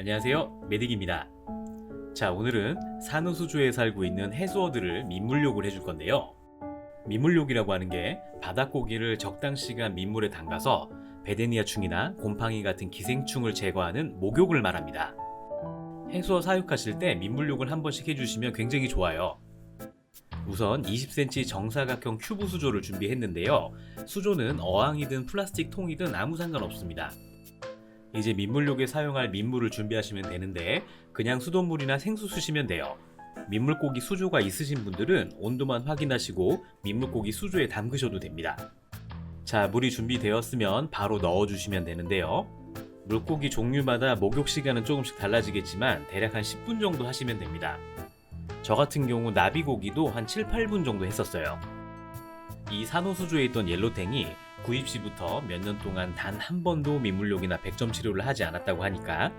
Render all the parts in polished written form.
안녕하세요, 메딕입니다. 자, 오늘은 산호수조에 살고 있는 해수어들을 민물욕을 해줄 건데요. 민물욕이라고 하는 게 바닷고기를 적당 시간 민물에 담가서 베데니아충이나 곰팡이 같은 기생충을 제거하는 목욕을 말합니다. 해수어 사육하실 때 민물욕을 한 번씩 해주시면 굉장히 좋아요. 우선 20cm 정사각형 큐브 수조를 준비했는데요. 수조는 어항이든 플라스틱 통이든 아무 상관없습니다. 이제 민물욕에 사용할 민물을 준비하시면 되는데 그냥 수돗물이나 생수 쓰시면 돼요. 민물고기 수조가 있으신 분들은 온도만 확인하시고 민물고기 수조에 담그셔도 됩니다. 자, 물이 준비되었으면 바로 넣어주시면 되는데요. 물고기 종류마다 목욕 시간은 조금씩 달라지겠지만 대략 한 10분 정도 하시면 됩니다. 저 같은 경우 나비고기도 한 7, 8분 정도 했었어요. 이 산호수조에 있던 옐로탱이 구입 시부터 몇 년 동안 단 한 번도 민물욕이나 100점 치료를 하지 않았다고 하니까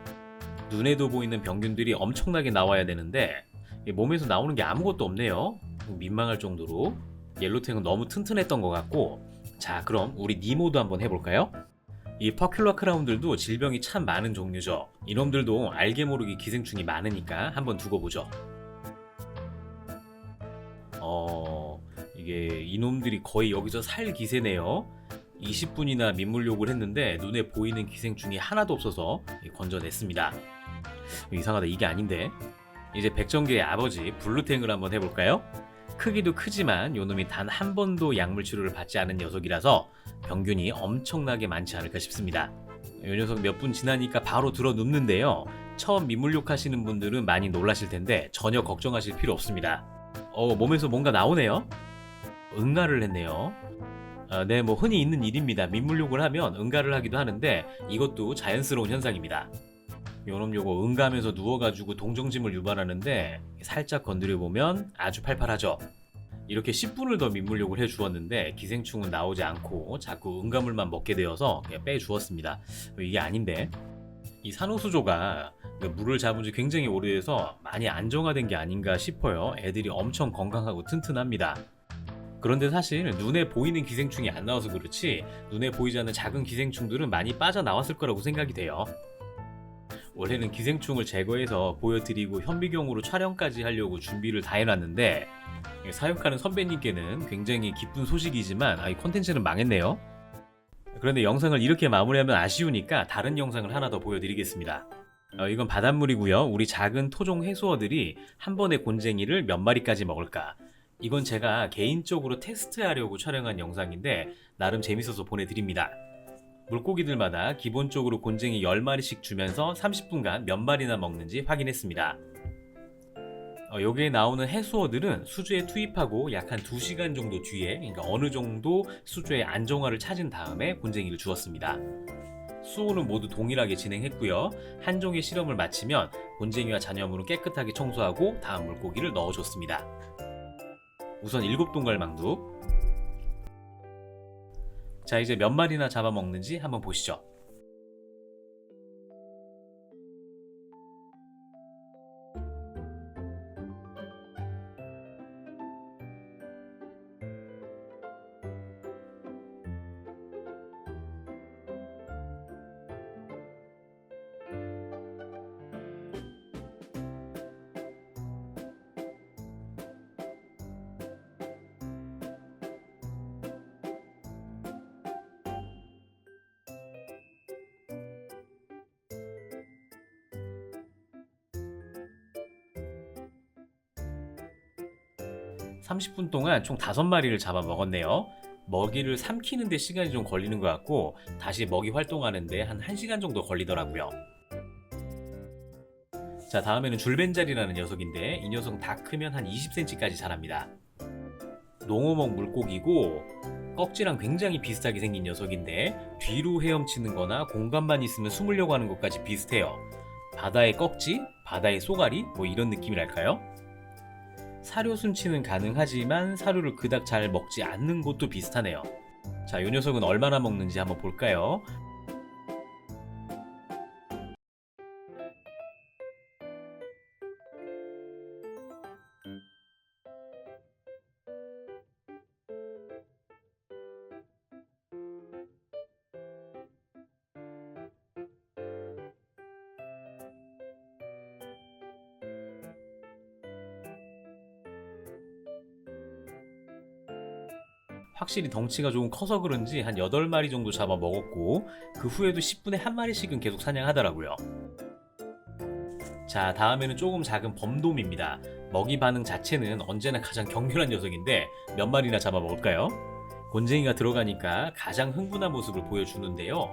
눈에도 보이는 병균들이 엄청나게 나와야 되는데 몸에서 나오는 게 아무것도 없네요. 민망할 정도로 옐로탱은 너무 튼튼했던 것 같고. 자, 그럼 우리 니모도 한번 해볼까요? 이 퍼큘러 크라운들도 질병이 참 많은 종류죠. 이놈들도 알게 모르게 기생충이 많으니까 한번 두고 보죠. 이게 이놈들이 거의 여기서 살 기세네요. 20분이나 민물욕을 했는데 눈에 보이는 기생충이 하나도 없어서 건져냈습니다. 이상하다, 이게 아닌데. 이제 백전개의 아버지 블루탱을 한번 해볼까요? 크기도 크지만 요놈이 단 한 번도 약물 치료를 받지 않은 녀석이라서 병균이 엄청나게 많지 않을까 싶습니다. 이 녀석 몇 분 지나니까 바로 들어 눕는데요. 처음 민물욕 하시는 분들은 많이 놀라실 텐데 전혀 걱정하실 필요 없습니다. 몸에서 뭔가 나오네요. 응가를 했네요. 네, 뭐 흔히 있는 일입니다. 민물욕을 하면 응가를 하기도 하는데 이것도 자연스러운 현상입니다. 요놈 요거 응가하면서 누워가지고 동정짐을 유발하는데 살짝 건드려보면 아주 팔팔하죠. 이렇게 10분을 더 민물욕을 해주었는데 기생충은 나오지 않고 자꾸 응가물만 먹게 되어서 그냥 빼주었습니다. 이게 아닌데, 이 산호수조가 물을 잡은 지 굉장히 오래돼서 많이 안정화된 게 아닌가 싶어요. 애들이 엄청 건강하고 튼튼합니다. 그런데 사실 눈에 보이는 기생충이 안 나와서 그렇지 눈에 보이지 않는 작은 기생충들은 많이 빠져나왔을 거라고 생각이 돼요. 원래는 기생충을 제거해서 보여드리고 현미경으로 촬영까지 하려고 준비를 다 해놨는데 사육하는 선배님께는 굉장히 기쁜 소식이지만 이 콘텐츠는 망했네요. 그런데 영상을 이렇게 마무리하면 아쉬우니까 다른 영상을 하나 더 보여드리겠습니다. 이건 바닷물이고요. 우리 작은 토종 해수어들이 한 번에 곤쟁이를 몇 마리까지 먹을까? 이건 제가 개인적으로 테스트하려고 촬영한 영상인데 나름 재밌어서 보내드립니다. 물고기들마다 기본적으로 곤쟁이 10마리씩 주면서 30분간 몇 마리나 먹는지 확인했습니다. 여기에 나오는 해수어들은 수조에 투입하고 약 한 2시간 정도 뒤에, 그러니까 어느 정도 수조의 안정화를 찾은 다음에 곤쟁이를 주었습니다. 수호는 모두 동일하게 진행했고요. 한 종의 실험을 마치면 곤쟁이와 잔여물은 깨끗하게 청소하고 다음 물고기를 넣어줬습니다. 우선 7동갈 망두. 자, 이제 몇 마리나 잡아먹는지 한번 보시죠. (30분) 동안 총 5마리를 잡아먹었네요. 먹이를 삼키는데 시간이 좀 걸리는 것 같고 다시 먹이 활동하는데 한 1시간 정도 걸리더라고요. 자, 다음에는 줄벤자리라는 녀석인데 이 녀석 다 크면 한 20cm까지 자랍니다. 농어먹 물고기고 꺽지랑 굉장히 비슷하게 생긴 녀석인데 뒤로 헤엄치는 거나 공간만 있으면 숨으려고 하는 것까지 비슷해요. 바다의 꺽지, 바다의 쏘가리, 뭐 이런 느낌이랄까요? 사료 순치는 가능하지만 사료를 그닥 잘 먹지 않는 것도 비슷하네요. 자, 이 녀석은 얼마나 먹는지 한번 볼까요? 확실히 덩치가 조금 커서 그런지 한 8마리 정도 잡아 먹었고 그 후에도 10분에 한 마리씩은 계속 사냥하더라고요. 자, 다음에는 조금 작은 범돔입니다. 먹이 반응 자체는 언제나 가장 격렬한 녀석인데 몇 마리나 잡아 먹을까요? 곤쟁이가 들어가니까 가장 흥분한 모습을 보여주는데요.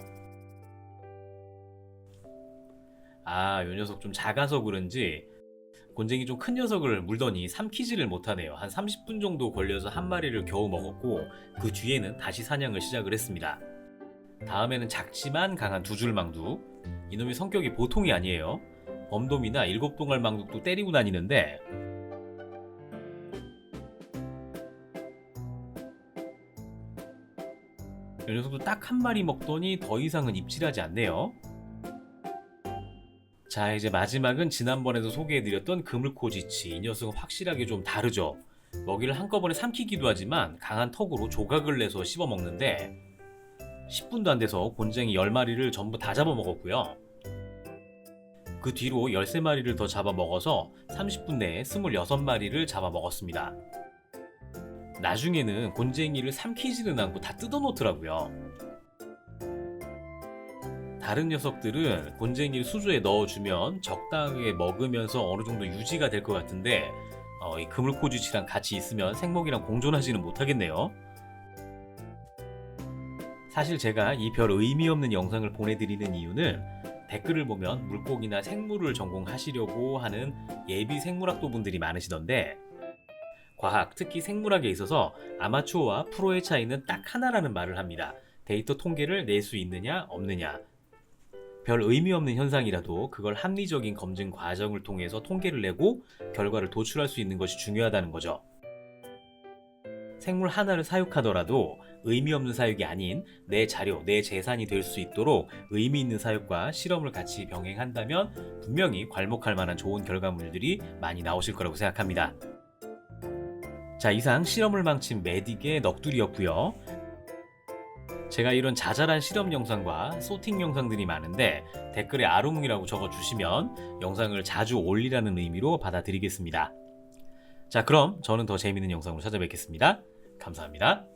아, 요 녀석 좀 작아서 그런지 곤쟁이 좀 큰 녀석을 물더니 삼키지를 못하네요. 한 30분 정도 걸려서 한 마리를 겨우 먹었고 그 뒤에는 다시 사냥을 시작을 했습니다. 다음에는 작지만 강한 두줄망둑. 이놈이 성격이 보통이 아니에요. 범돔이나 일곱동알 망둑도 때리고 다니는데 이 녀석도 딱 한 마리 먹더니 더 이상은 입질하지 않네요. 자, 이제 마지막은 지난번에도 소개해드렸던 그물코지치. 이 녀석은 확실하게 좀 다르죠. 먹이를 한꺼번에 삼키기도 하지만 강한 턱으로 조각을 내서 씹어먹는데 10분도 안 돼서 곤쟁이 10마리를 전부 다 잡아먹었고요. 그 뒤로 13마리를 더 잡아먹어서 30분 내에 26마리를 잡아먹었습니다. 나중에는 곤쟁이를 삼키지는 않고 다 뜯어놓더라고요. 다른 녀석들은 곤쟁이를 수조에 넣어주면 적당하게 먹으면서 어느 정도 유지가 될 것 같은데 이 그물코지치랑 같이 있으면 생먹이랑 공존하지는 못하겠네요. 사실 제가 이 별 의미 없는 영상을 보내드리는 이유는 댓글을 보면 물고기나 생물을 전공하시려고 하는 예비 생물학도 분들이 많으시던데 과학, 특히 생물학에 있어서 아마추어와 프로의 차이는 딱 하나라는 말을 합니다. 데이터 통계를 낼 수 있느냐 없느냐. 별 의미 없는 현상이라도 그걸 합리적인 검증 과정을 통해서 통계를 내고 결과를 도출할 수 있는 것이 중요하다는 거죠. 생물 하나를 사육하더라도 의미 없는 사육이 아닌 내 자료, 내 재산이 될 수 있도록 의미 있는 사육과 실험을 같이 병행한다면 분명히 괄목할 만한 좋은 결과물들이 많이 나오실 거라고 생각합니다. 자, 이상 실험을 망친 메딕의 넋두리였고요. 제가 이런 자잘한 실험 영상과 소팅 영상들이 많은데 댓글에 아루뭉이라고 적어주시면 영상을 자주 올리라는 의미로 받아들이겠습니다. 자, 그럼 저는 더 재밌는 영상으로 찾아뵙겠습니다. 감사합니다.